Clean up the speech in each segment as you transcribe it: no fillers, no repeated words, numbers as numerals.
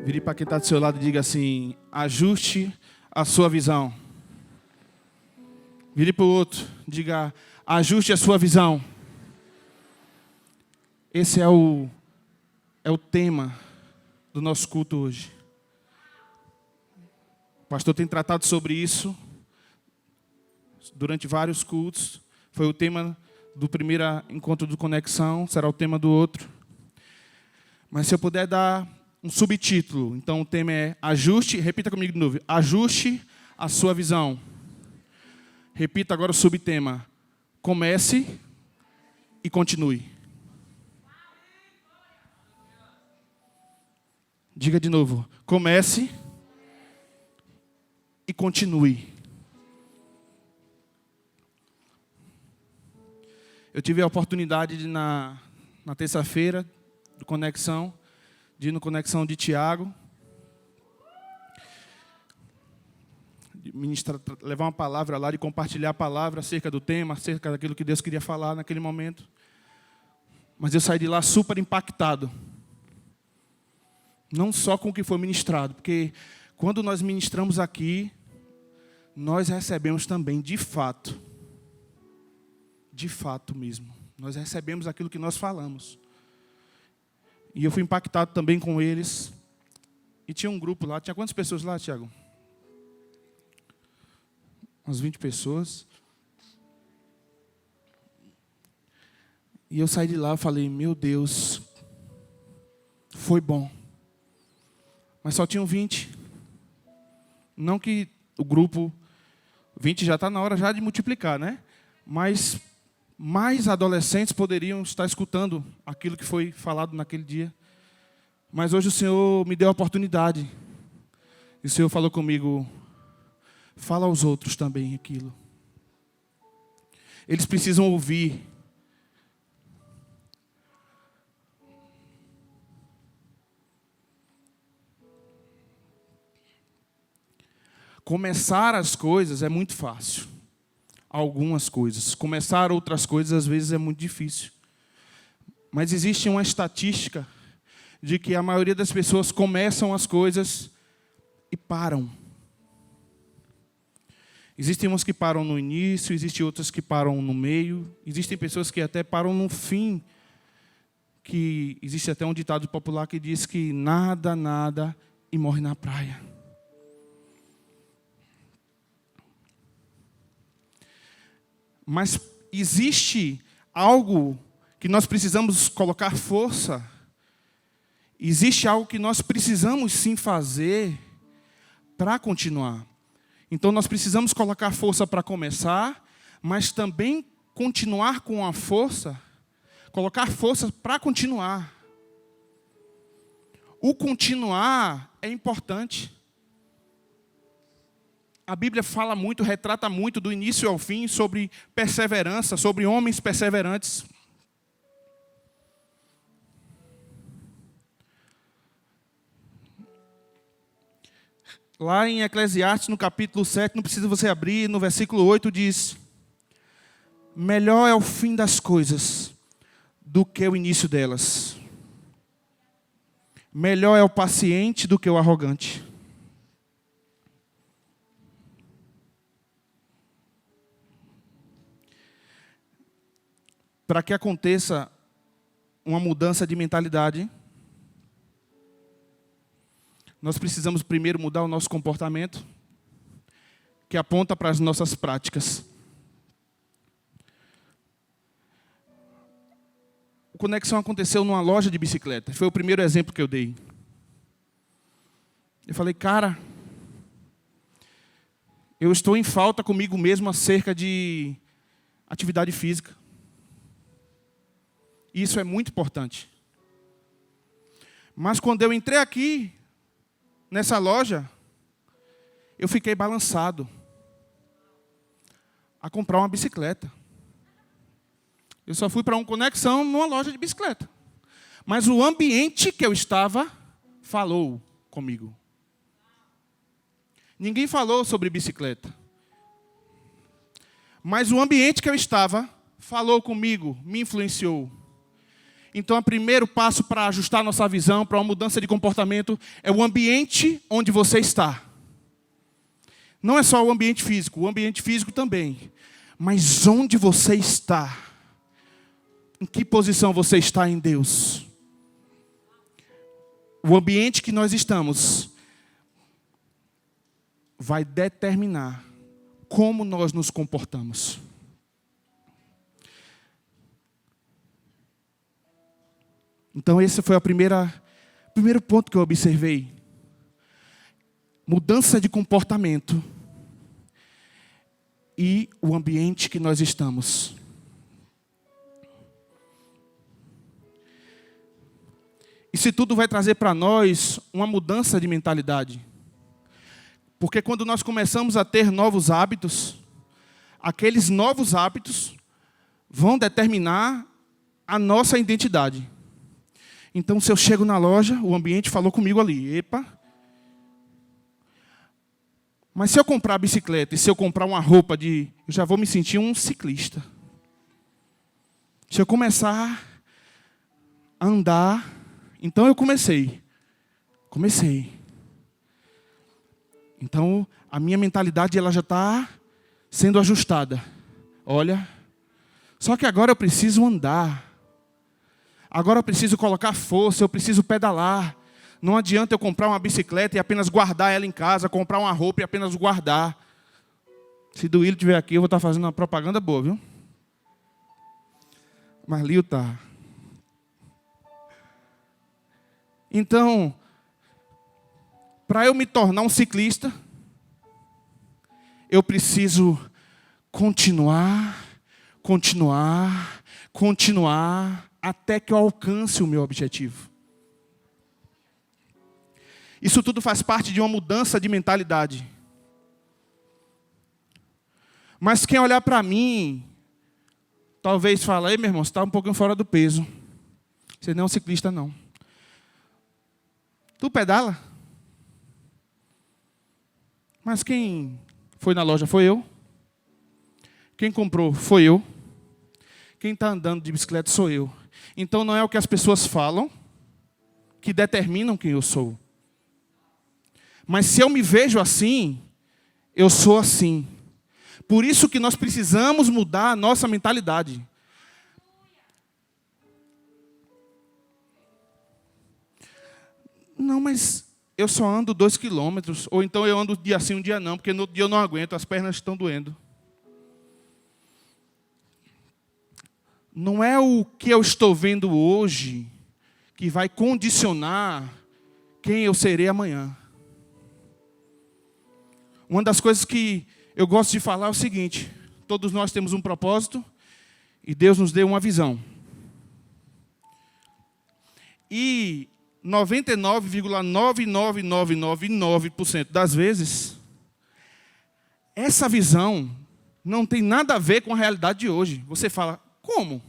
Vire para quem está do seu lado e diga assim: ajuste a sua visão. Vire para o outro, diga: ajuste a sua visão. Esse é o tema do nosso culto hoje. O pastor tem tratado sobre isso durante vários cultos. Foi o tema do primeiro encontro do Conexão, será o tema do outro. Mas se eu puder dar um subtítulo, então o tema é ajuste, repita comigo de novo, ajuste a sua visão. Repita agora o subtema, comece e continue. Diga de novo, comece e continue. Eu tive a oportunidade de, na terça-feira do Conexão, de ir no Conexão de Tiago, de ministrar, levar uma palavra lá, de compartilhar a palavra acerca do tema, acerca daquilo que Deus queria falar naquele momento. Mas eu saí de lá super impactado. Não só com o que foi ministrado, porque quando nós ministramos aqui, nós recebemos também, de fato mesmo, nós recebemos aquilo que nós falamos. E eu fui impactado também com eles. E tinha um grupo lá, tinha quantas pessoas lá, Tiago? Umas 20 pessoas. E eu saí de lá e falei, meu Deus, foi bom. Mas só tinham 20. Não que o grupo 20 já está na hora já de multiplicar, né? Mas mais adolescentes poderiam estar escutando aquilo que foi falado naquele dia. Mas hoje o Senhor me deu a oportunidade. E o Senhor falou comigo, fala aos outros também aquilo. Eles precisam ouvir. Começar as coisas é muito fácil. Algumas coisas. Começar outras coisas, às vezes, é muito difícil. Mas existe uma estatística de que a maioria das pessoas começam as coisas e param. Existem umas que param no início, existem outras que param no meio, existem pessoas que até param no fim. Que existe até um ditado popular que diz que nada e morre na praia. Mas existe algo que nós precisamos colocar força. Existe algo que nós precisamos sim fazer para continuar. Então nós precisamos colocar força para começar, mas também continuar com a força, colocar força para continuar. O continuar é importante. A Bíblia fala muito, retrata muito do início ao fim sobre perseverança, sobre homens perseverantes. Lá em Eclesiastes, no capítulo 7, não precisa você abrir, no versículo 8 diz: melhor é o fim das coisas do que o início delas. Melhor é o paciente do que o arrogante. Para que aconteça uma mudança de mentalidade, nós precisamos primeiro mudar o nosso comportamento, que aponta para as nossas práticas. O Conexão aconteceu numa loja de bicicleta. Foi o primeiro exemplo que eu dei. Eu falei, cara, eu estou em falta comigo mesmo acerca de atividade física. Isso é muito importante. Mas quando eu entrei aqui, nessa loja, eu fiquei balançado a comprar uma bicicleta. Eu só fui para uma Conexão numa loja de bicicleta. Mas o ambiente que eu estava falou comigo. Ninguém falou sobre bicicleta. Mas o ambiente que eu estava falou comigo, me influenciou. Então, o primeiro passo para ajustar nossa visão, para uma mudança de comportamento, é o ambiente onde você está. Não é só o ambiente físico também. Mas onde você está? Em que posição você está em Deus? O ambiente que nós estamos vai determinar como nós nos comportamos. Então esse foi o primeiro ponto que eu observei. Mudança de comportamento e o ambiente que nós estamos. Isso tudo vai trazer para nós uma mudança de mentalidade. Porque quando nós começamos a ter novos hábitos, aqueles novos hábitos vão determinar a nossa identidade. Então, se eu chego na loja, o ambiente falou comigo ali, epa. Mas se eu comprar bicicleta e se eu comprar uma roupa eu já vou me sentir um ciclista. Se eu começar a andar, então eu comecei. Então, a minha mentalidade ela já está sendo ajustada. Olha, só que agora eu preciso andar. Agora eu preciso colocar força, eu preciso pedalar. Não adianta eu comprar uma bicicleta e apenas guardar ela em casa, comprar uma roupa e apenas guardar. Se do Willi estiver aqui, eu vou estar fazendo uma propaganda boa, viu? Mas Lio está. Então, para eu me tornar um ciclista, eu preciso continuar, até que eu alcance o meu objetivo. Isso tudo faz parte de uma mudança de mentalidade. Mas quem olhar para mim, talvez fale, ei meu irmão, você está um pouquinho fora do peso. Você não é um ciclista não. Tu pedala? Mas quem foi na loja foi eu. Quem comprou foi eu. Quem está andando de bicicleta sou eu. Então não é o que as pessoas falam que determinam quem eu sou. Mas se eu me vejo assim, eu sou assim. Por isso que nós precisamos mudar a nossa mentalidade. Não, mas eu só ando 2 quilômetros. Ou então eu ando um dia sim, um dia não, porque no outro dia eu não aguento, as pernas estão doendo. Não é o que eu estou vendo hoje que vai condicionar quem eu serei amanhã. Uma das coisas que eu gosto de falar é o seguinte: todos nós temos um propósito e Deus nos deu uma visão. E 99,99999% das vezes, essa visão não tem nada a ver com a realidade de hoje. Você fala, como?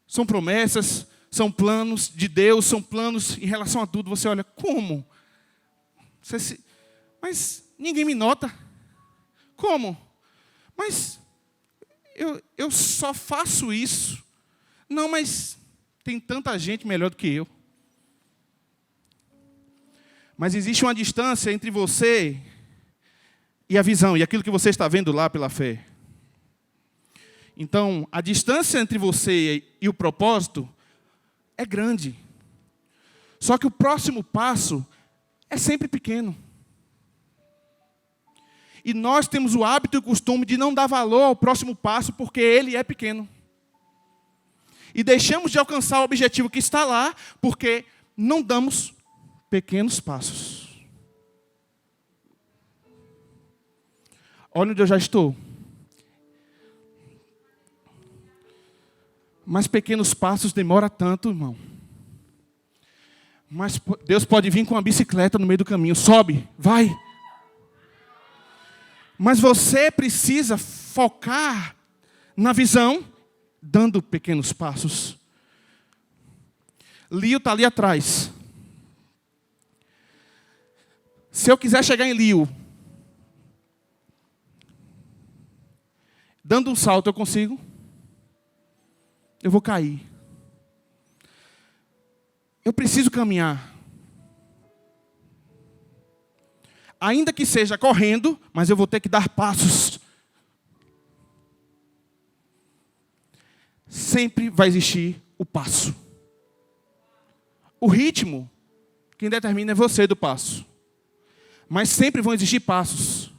São promessas, são planos de Deus, são planos em relação a tudo. Você olha, como? Mas ninguém me nota. Como? Mas eu só faço isso. Não, mas tem tanta gente melhor do que eu. Mas existe uma distância entre você e a visão, e aquilo que você está vendo lá pela fé. Então, a distância entre você e o propósito é grande. Só que o próximo passo é sempre pequeno. E nós temos o hábito e o costume de não dar valor ao próximo passo porque ele é pequeno. E deixamos de alcançar o objetivo que está lá porque não damos pequenos passos. Olha onde eu já estou. Mas pequenos passos demora tanto, irmão. Mas Deus pode vir com uma bicicleta no meio do caminho. Sobe, vai. Mas você precisa focar na visão, dando pequenos passos. Lio está ali atrás. Se eu quiser chegar em Lio, dando um salto eu consigo? Eu vou cair. Eu preciso caminhar. Ainda que seja correndo, mas eu vou ter que dar passos. Sempre vai existir o passo. O ritmo, quem determina é você do passo. Mas sempre vão existir passos.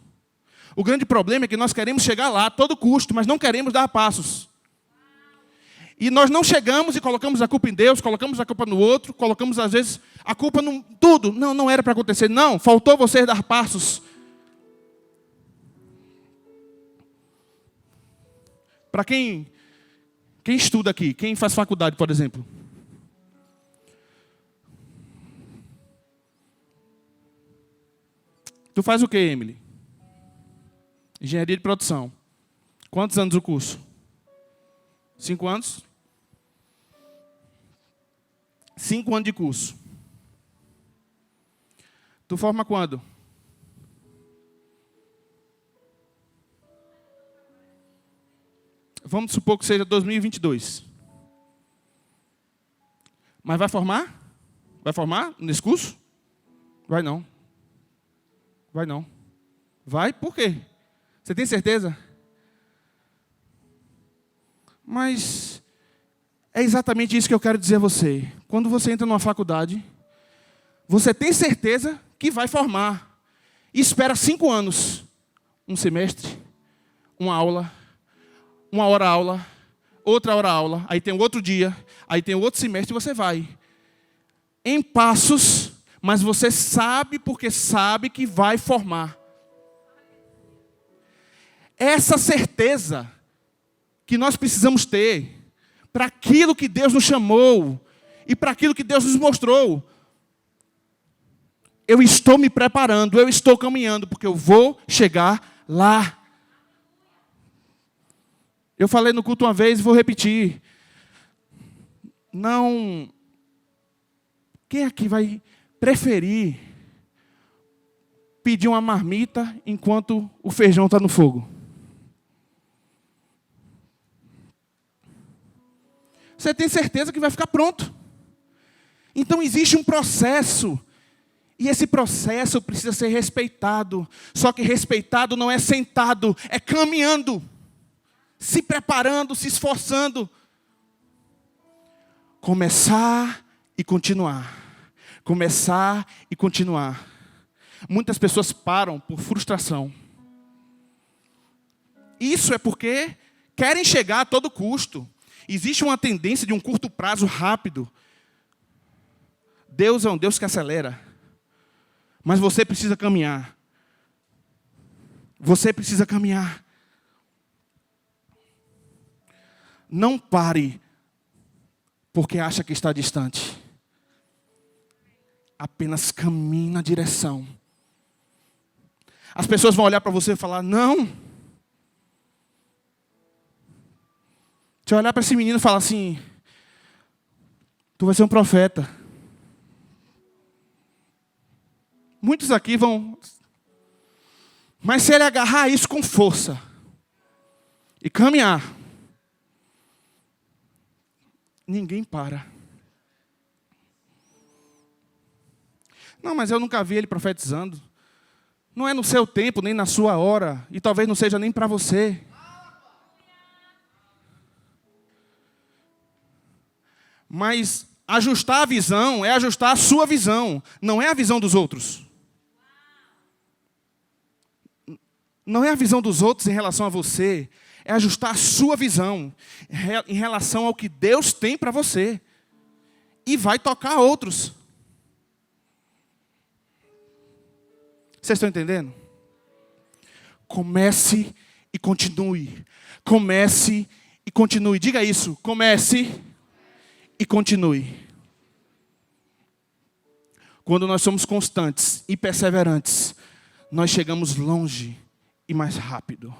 O grande problema é que nós queremos chegar lá a todo custo, mas não queremos dar passos. E nós não chegamos e colocamos a culpa em Deus, colocamos a culpa no outro, colocamos às vezes a culpa em tudo. Não, não era para acontecer. Não, faltou você dar passos. Para quem estuda aqui, quem faz faculdade, por exemplo. Tu faz o quê, Emily? Engenharia de produção. Quantos anos o curso? 5 anos? 5 anos de curso. Tu forma quando? Vamos supor que seja 2022. Mas vai formar? Vai formar nesse curso? Vai não. Vai não. Vai? Por quê? Você tem certeza? Mas é exatamente isso que eu quero dizer a você. Quando você entra numa faculdade, você tem certeza que vai formar. E espera 5 anos. Um semestre, uma aula, uma hora aula, outra hora aula, aí tem um outro dia, aí tem outro semestre e você vai. Em passos, mas você sabe porque sabe que vai formar. Essa certeza que nós precisamos ter para aquilo que Deus nos chamou e para aquilo que Deus nos mostrou. Eu estou me preparando, eu estou caminhando, porque eu vou chegar lá. Eu falei no culto uma vez e vou repetir. Não. Quem aqui vai preferir pedir uma marmita enquanto o feijão está no fogo? Você tem certeza que vai ficar pronto. Então existe um processo. E esse processo precisa ser respeitado. Só que respeitado não é sentado, é caminhando. Se preparando, se esforçando. Começar e continuar. Começar e continuar. Muitas pessoas param por frustração. Isso é porque querem chegar a todo custo. Existe uma tendência de um curto prazo rápido. Deus é um Deus que acelera. Mas você precisa caminhar. Você precisa caminhar. Não pare porque acha que está distante. Apenas caminhe na direção. As pessoas vão olhar para você e falar, não. Você olhar para esse menino e falar assim, tu vai ser um profeta. Muitos aqui vão... Mas se ele agarrar isso com força e caminhar, ninguém para. Não, mas eu nunca vi ele profetizando. Não é no seu tempo, nem na sua hora. E talvez não seja nem para você. Mas ajustar a visão é ajustar a sua visão. Não é a visão dos outros. Não é a visão dos outros em relação a você. É ajustar a sua visão em relação ao que Deus tem para você. E vai tocar outros. Vocês estão entendendo? Comece e continue. Comece e continue. Diga isso. Comece e continue. Quando nós somos constantes e perseverantes, nós chegamos longe e mais rápido.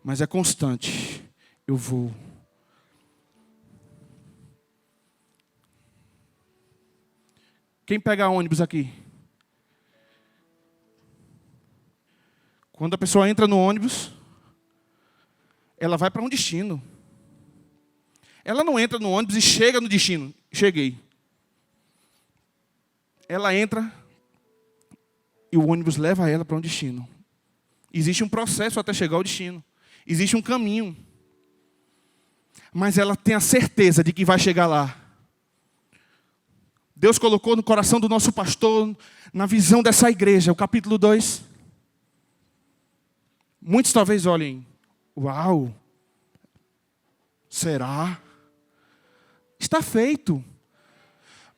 Mas é constante. Eu vou. Quem pega ônibus aqui? Quando a pessoa entra no ônibus, ela vai para um destino. Ela não entra no ônibus e chega no destino. Cheguei. ela entra e o ônibus leva ela para um destino. Existe um processo até chegar ao destino. Existe um caminho. Mas ela tem a certeza de que vai chegar lá. Deus colocou no coração do nosso pastor, na visão dessa igreja, o capítulo 2. Muitos talvez olhem, uau, será? Está feito.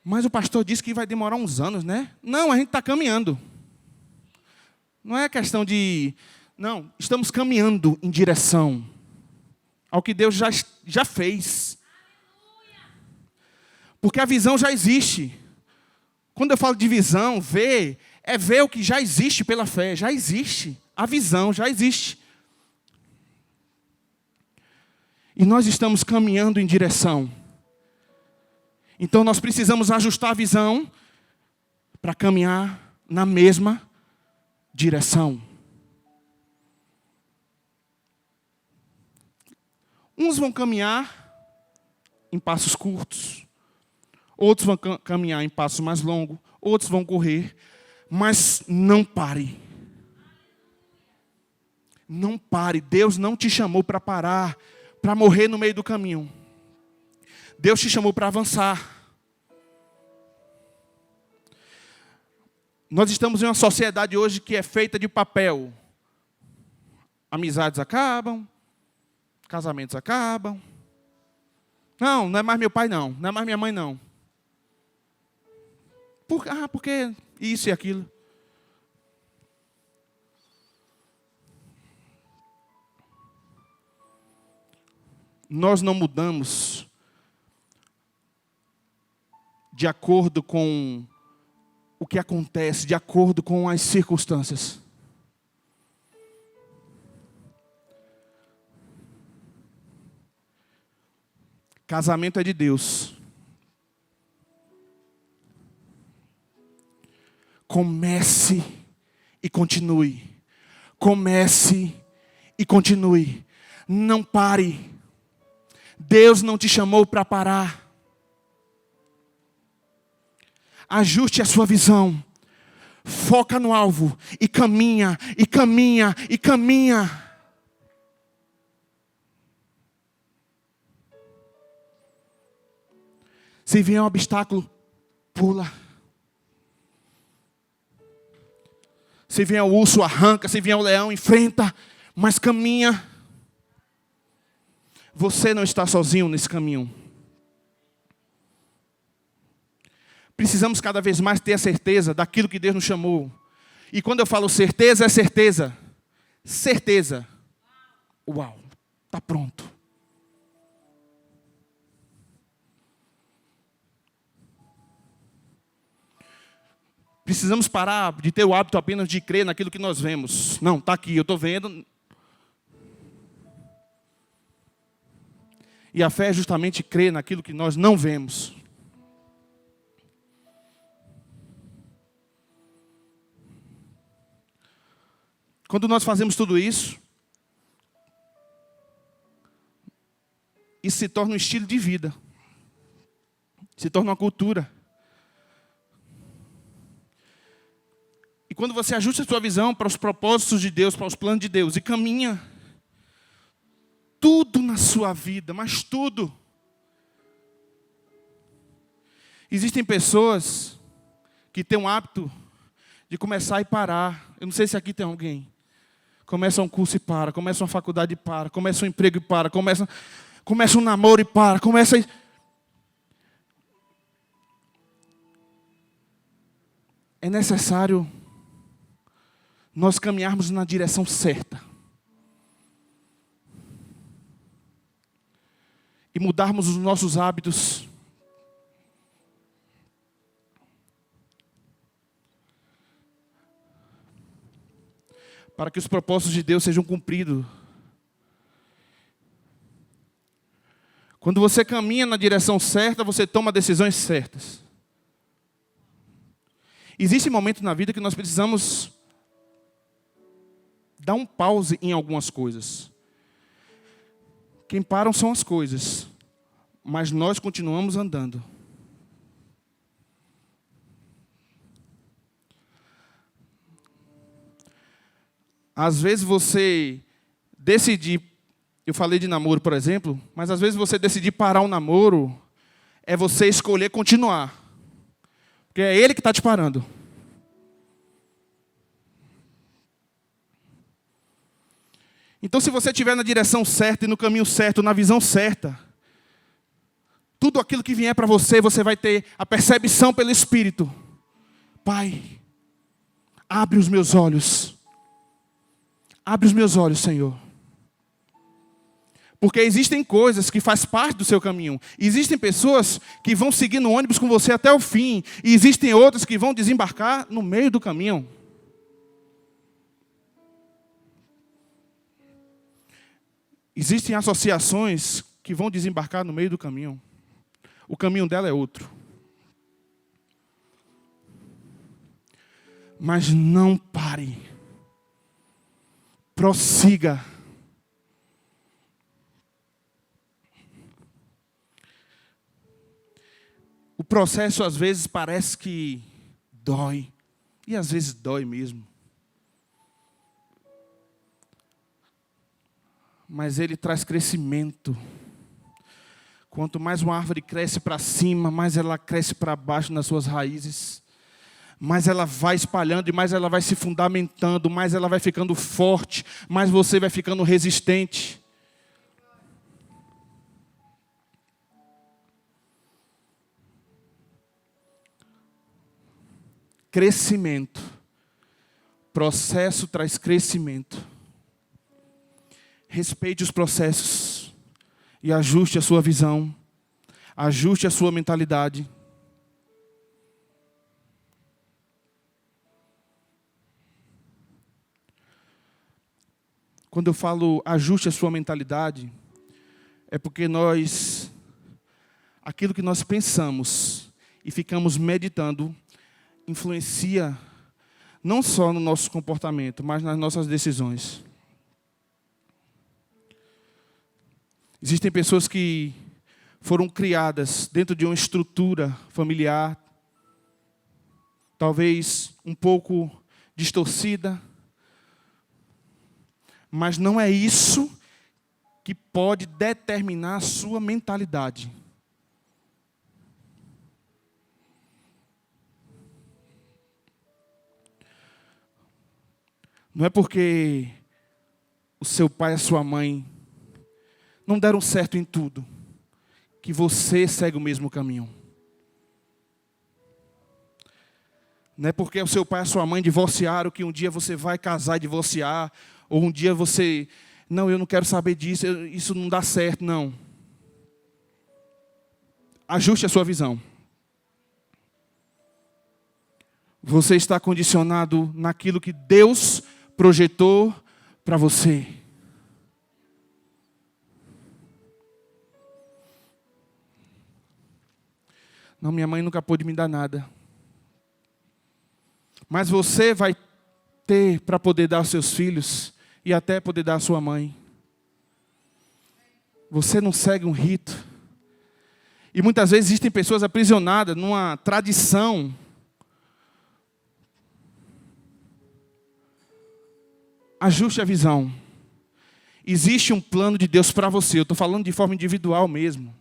Mas o pastor disse que vai demorar uns anos, né? Não, a gente está caminhando. Não é questão de... Não, estamos caminhando em direção ao que Deus já fez. Porque a visão já existe. Quando eu falo de visão, ver, é ver o que já existe pela fé. Já existe. A visão já existe. E nós estamos caminhando em direção. Então nós precisamos ajustar a visão para caminhar na mesma direção. Uns vão caminhar em passos curtos. Outros vão caminhar em passos mais longos. Outros vão correr. Mas não pare. Não pare. Deus não te chamou para parar, para morrer no meio do caminho. Deus te chamou para avançar. Nós estamos em uma sociedade hoje que é feita de papel. Amizades acabam. Casamentos acabam. Não é mais meu pai não. Não é mais minha mãe não. Porque isso e aquilo. Nós não mudamos de acordo com o que acontece, de acordo com as circunstâncias. Casamento é de Deus. Comece e continue. Comece e continue. Não pare. Deus não te chamou para parar. Ajuste a sua visão. Foca no alvo. E caminha, e caminha, e caminha. Se vier um obstáculo, pula. Se vier o urso, arranca. Se vier o leão, enfrenta. Mas caminha. Você não está sozinho nesse caminho. Precisamos cada vez mais ter a certeza daquilo que Deus nos chamou. E quando eu falo certeza, é certeza. Certeza. Uau, está pronto. Precisamos parar de ter o hábito apenas de crer naquilo que nós vemos. Não, está aqui, eu estou vendo. E a fé é justamente crer naquilo que nós não vemos. Quando nós fazemos tudo isso, isso se torna um estilo de vida. Se torna uma cultura. E quando você ajusta a sua visão para os propósitos de Deus, para os planos de Deus, e caminha, tudo na sua vida, mas tudo. Existem pessoas que têm um hábito de começar e parar. Eu não sei se aqui tem alguém. Começa um curso e para, começa uma faculdade e para, começa um emprego e para, começa um namoro e para, É necessário nós caminharmos na direção certa. E mudarmos os nossos hábitos. Para que os propósitos de Deus sejam cumpridos. Quando você caminha na direção certa, você toma decisões certas. Existe um momento na vida que nós precisamos dar um pause em algumas coisas. Quem param são as coisas, mas nós continuamos andando. Às vezes você decidir, eu falei de namoro, por exemplo, mas às vezes você decidir parar um namoro é você escolher continuar. Porque é ele que está te parando. Então, se você estiver na direção certa e no caminho certo, na visão certa, tudo aquilo que vier para você, você vai ter a percepção pelo Espírito. Pai, abre os meus olhos. Abre os meus olhos, Senhor. Porque existem coisas que fazem parte do seu caminho. Existem pessoas que vão seguir no ônibus com você até o fim. E existem outras que vão desembarcar no meio do caminho. Existem associações que vão desembarcar no meio do caminho. O caminho dela é outro. Mas não pare. Prossiga. O processo às vezes parece que dói. E às vezes dói mesmo. Mas ele traz crescimento. Quanto mais uma árvore cresce para cima, mais ela cresce para baixo nas suas raízes. Mais ela vai espalhando e mais ela vai se fundamentando, mais ela vai ficando forte, mais você vai ficando resistente. Crescimento. Processo traz crescimento. Respeite os processos e ajuste a sua visão, ajuste a sua mentalidade. Quando eu falo ajuste a sua mentalidade, é porque aquilo que nós pensamos e ficamos meditando, influencia não só no nosso comportamento, mas nas nossas decisões. Existem pessoas que foram criadas dentro de uma estrutura familiar, talvez um pouco distorcida, mas não é isso que pode determinar a sua mentalidade. Não é porque o seu pai e a sua mãe não deram certo em tudo que você segue o mesmo caminho. Não é porque o seu pai e a sua mãe divorciaram que um dia você vai casar e divorciar, ou um dia você, não, eu não quero saber disso, isso não dá certo, não. Ajuste a sua visão. Você está condicionado naquilo que Deus projetou para você. Não, minha mãe nunca pôde me dar nada. Mas você vai ter para poder dar aos seus filhos e até poder dar à sua mãe. Você não segue um rito. E muitas vezes existem pessoas aprisionadas numa tradição. Ajuste a visão. Existe um plano de Deus para você. Eu estou falando de forma individual mesmo.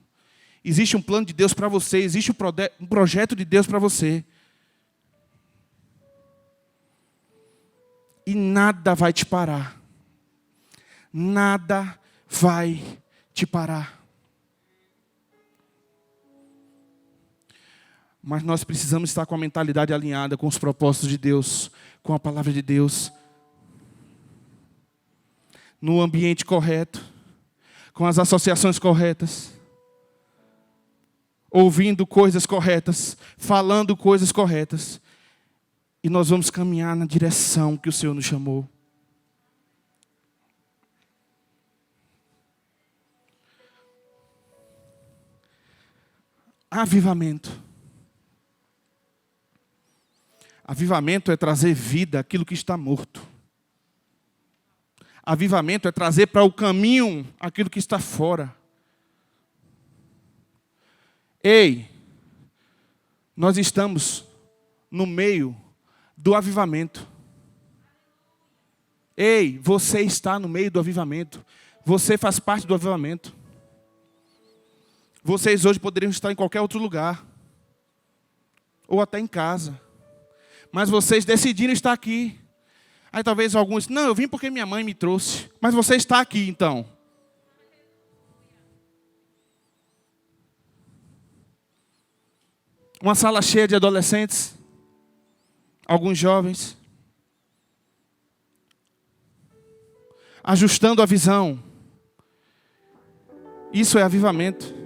Existe um plano de Deus para você. Existe um projeto de Deus para você. E nada vai te parar. Nada vai te parar. Mas nós precisamos estar com a mentalidade alinhada com os propósitos de Deus, com a palavra de Deus. No ambiente correto, com as associações corretas, ouvindo coisas corretas, falando coisas corretas. E nós vamos caminhar na direção que o Senhor nos chamou. Avivamento. Avivamento é trazer vida àquilo que está morto. Avivamento é trazer para o caminho aquilo que está fora. Ei, nós estamos no meio do avivamento. Ei, você está no meio do avivamento. Você faz parte do avivamento. Vocês hoje poderiam estar em qualquer outro lugar. Ou até em casa. Mas vocês decidiram estar aqui. Aí talvez alguns, não, eu vim porque minha mãe me trouxe. Mas você está aqui então. Uma sala cheia de adolescentes. Alguns jovens. Ajustando a visão. Isso é avivamento.